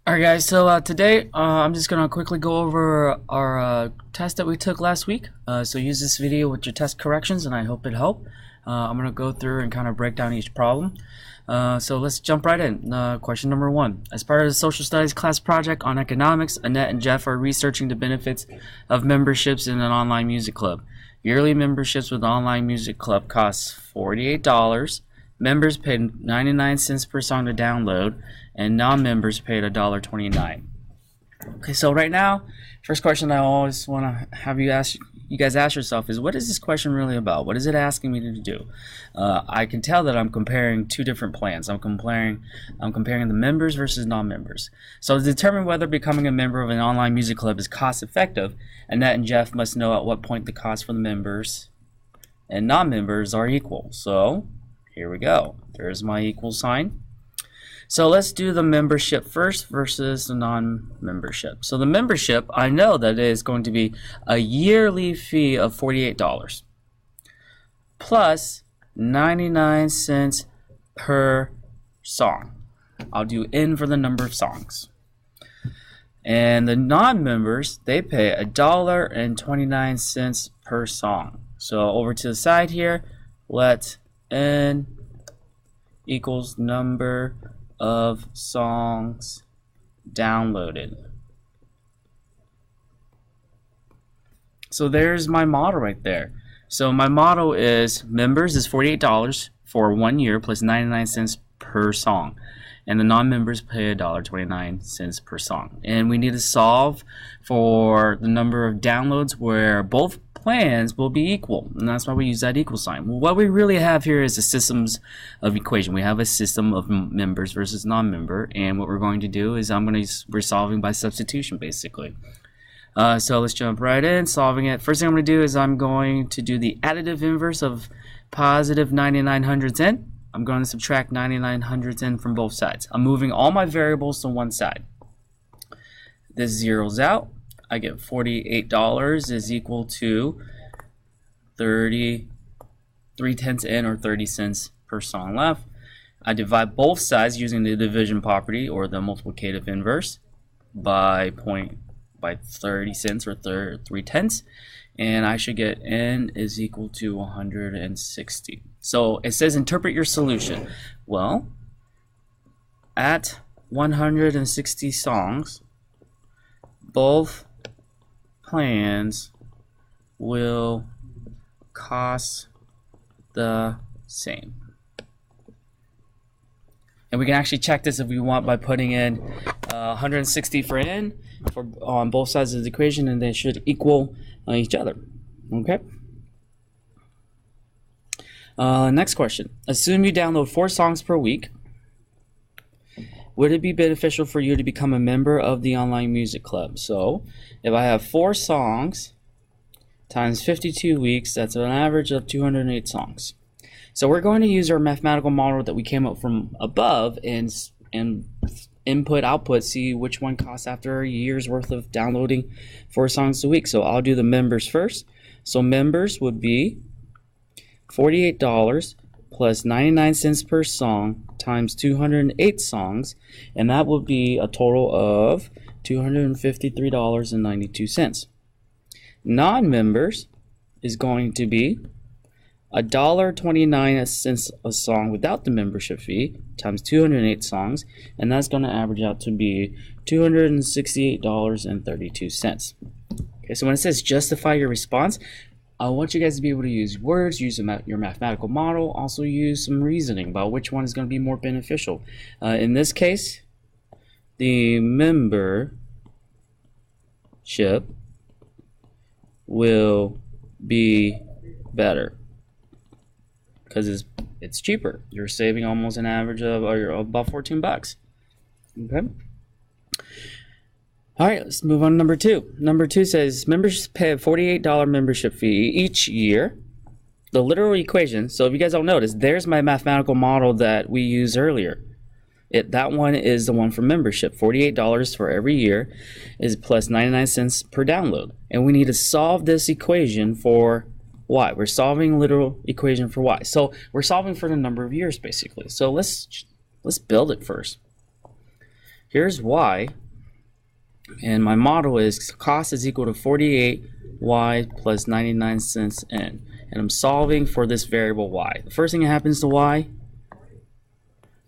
Alright guys, so today I'm just going to quickly go over our test that we took last week. So use this video with your test corrections and I hope it helped. I'm going to go through and kind of break down each problem. So let's jump right in. Question number 1. As part of the social studies class project on economics, Annette and Jeff are researching the benefits of memberships in an online music club. Yearly memberships with an online music club costs $48. Members paid 99 cents per song to download, and non-members paid $1.29. Okay, so right now, first question I always want to have you guys ask yourself is, what is this question really about? What is it asking me to do? I can tell that I'm comparing two different plans. I'm comparing the members versus non-members. So to determine whether becoming a member of an online music club is cost effective, Annette and Jeff must know at what point the cost for the members and non-members are equal. So here we go. There's my equal sign. So let's do the membership first versus the non-membership. So the membership, I know that it is going to be a yearly fee of $48 plus 99 cents per song. I'll do N for the number of songs. And the non-members, they pay $1.29 per song. So over to the side here, let N equals number of songs downloaded. So there's my model right there. So my model is members is $48 for 1 year plus 99 cents per song. And the non-members pay $1.29 per song. And we need to solve for the number of downloads where both plans will be equal, and that's why we use that equal sign. Well, what we really have here is a systems of equation. We have a system of members versus non-member, and what we're going to do is we're solving by substitution basically. So let's jump right in, solving it. First thing I'm going to do is I'm going to do the additive inverse of positive 99 hundredths n. I'm going to subtract 99 hundredths n from both sides. I'm moving all my variables to one side. This zeroes out. I get $48 is equal to 3/10 n, or 30 cents per song left. I divide both sides using the division property or the multiplicative inverse by 30 cents, or 3/10, and I should get n is equal to 160. So it says interpret your solution. Well, at 160 songs, both plans will cost the same. And we can actually check this if we want by putting in 160 for n on both sides of the equation, and they should equal each other. Okay. Next question. Assume you download 4 songs per week. Would it be beneficial for you to become a member of the online music club? So if I have 4 songs times 52 weeks, that's an average of 208 songs. So we're going to use our mathematical model that we came up from above and input, output, see which one costs after a year's worth of downloading 4 songs a week. So I'll do the members first. So members would be $48 plus 99 cents per song times 208 songs, and that would be a total of $253.92. Non-members is going to be $1.29 a song without the membership fee times 208 songs, and that's going to average out to be $268.32. Okay, so when it says justify your response, I want you guys to be able to use words, use your mathematical model, also use some reasoning about which one is going to be more beneficial. In this case, the membership will be better because it's cheaper. You're saving almost an average of about 14 bucks. Okay. All right, let's move on to number 2. Number 2 says members pay a $48 membership fee each year. The literal equation, so if you guys don't notice, there's my mathematical model that we used earlier. That one is the one for membership. $48 for every year is plus 99 cents per download. And we need to solve this equation for y. We're solving a literal equation for y. So we're solving for the number of years basically. So let's build it first. here's y, and my model is cost is equal to 48y plus 99 cents in, and I'm solving for this variable y. The first thing that happens to y,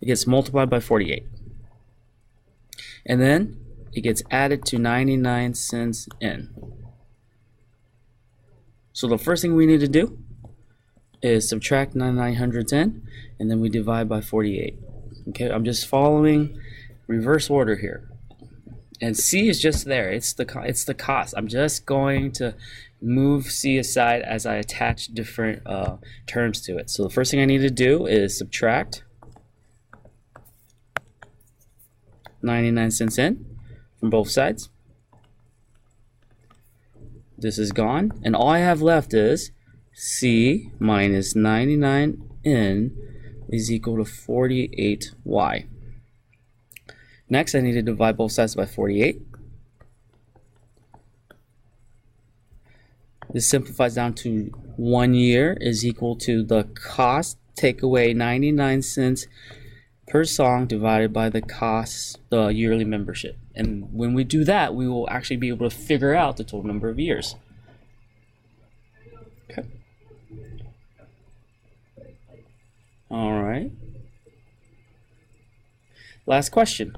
it gets multiplied by 48, and then it gets added to 99 cents in. So the first thing we need to do is subtract 99 in, and then we divide by 48. Okay, I'm just following reverse order here, and C is just there. It's the cost. I'm just going to move C aside as I attach different terms to it. So the first thing I need to do is subtract 99 cents in from both sides. This is gone, and all I have left is C minus 99 in is equal to 48y. Next, I need to divide both sides by 48. This simplifies down to 1 year is equal to the cost, take away 99 cents per song divided by the cost, the yearly membership. And when we do that, we will actually be able to figure out the total number of years. Okay. All right. Last question.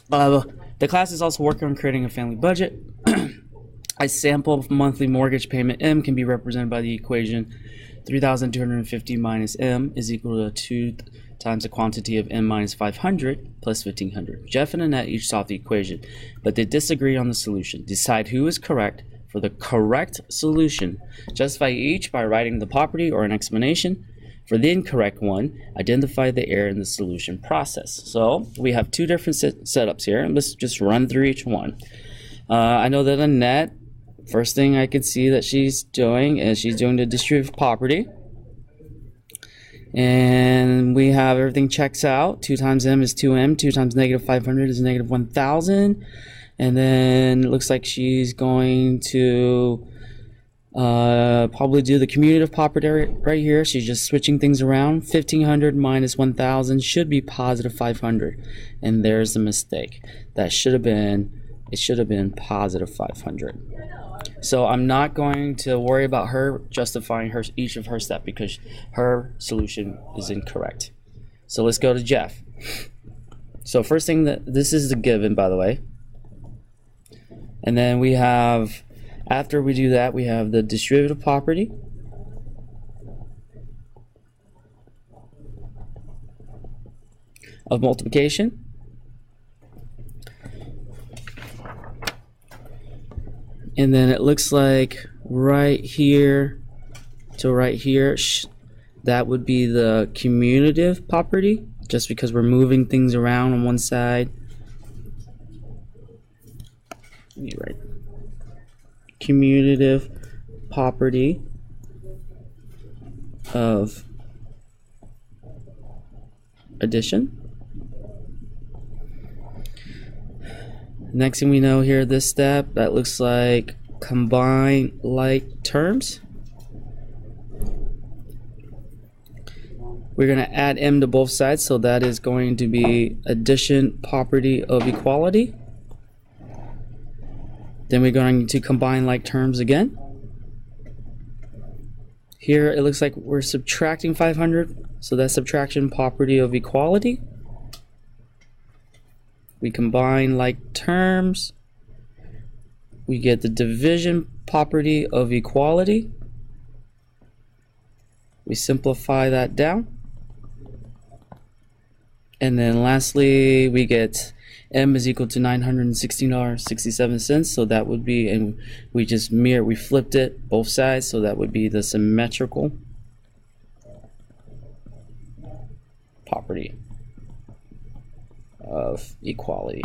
The class is also working on creating a family budget. A sample monthly mortgage payment M can be represented by the equation 3,250 minus M is equal to 2 times the quantity of M minus 500 plus 1,500. Jeff and Annette each solved the equation, but they disagree on the solution. Decide who is correct. For the correct solution, justify each by writing the property or an explanation. For the incorrect one, identify the error in the solution process. So we have two different setups here, and let's just run through each one. I know that Annette, first thing I can see that she's doing is she's doing the distributive property. And we have everything checks out. 2 times M is 2M, 2 times negative 500 is negative 1,000. And then it looks like she's going to probably do the commutative property right here. She's just switching things around. 1,500 minus 1,000 should be positive 500. And there's the mistake. That should have been, it should have been positive 500. So I'm not going to worry about her justifying each of her steps because her solution is incorrect. So let's go to Jeff. So first thing, this is the given, by the way. And then we have, after we do that, we have the distributive property. Of multiplication. And then it looks like right here to right here, that would be the commutative property, just because we're moving things around on one side. Right. Commutative property of addition. Next thing we know here, this step, that looks like combine like terms. We're going to add M to both sides, so that is going to be addition property of equality. Then we're going to combine like terms again. Here it looks like we're subtracting 500, so that's subtraction property of equality. We combine like terms. We get the division property of equality. We simplify that down. And then lastly, we get M is equal to $916.67, so that would be, and we just we flipped it both sides, so that would be the symmetrical property of equality.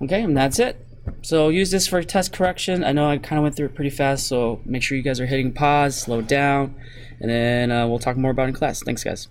Okay, and that's it. So use this for test correction. I know I kind of went through it pretty fast, so make sure you guys are hitting pause, slow down, and then we'll talk more about it in class. Thanks, guys.